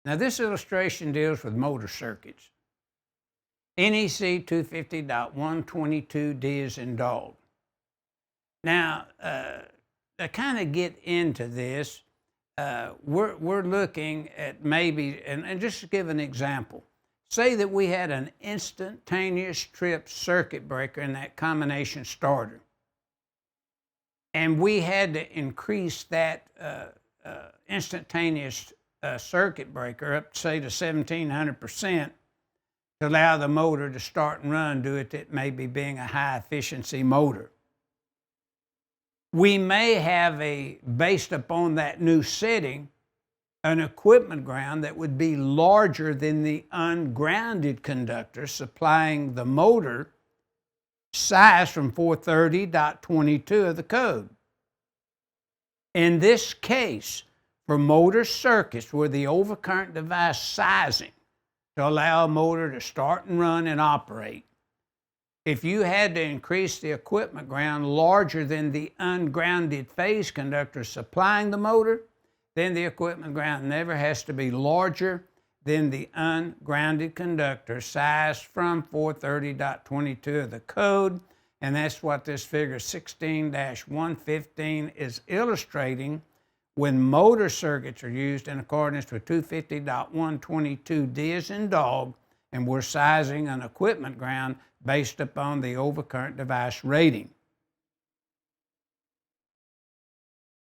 Now this illustration deals with motor circuits. NEC 250.122D is in dog. Now, to kind of get into this, we're looking at maybe, and just to give an example, say that we had an instantaneous trip circuit breaker in that combination starter, and we had to increase that instantaneous circuit breaker up, say, to 1700% to allow the motor to start and run due to it maybe being a high efficiency motor. We may have based upon that new setting, an equipment ground that would be larger than the ungrounded conductor supplying the motor size from 430.22 of the code. In this case, for motor circuits where the overcurrent device sizing to allow a motor to start and run and operate, if you had to increase the equipment ground larger than the ungrounded phase conductor supplying the motor, then the equipment ground never has to be larger than the ungrounded conductor sized from 430.22 of the code, and that's what this figure 16-115 is illustrating when motor circuits are used in accordance with 250.122D as in dog, and we're sizing an equipment ground based upon the overcurrent device rating.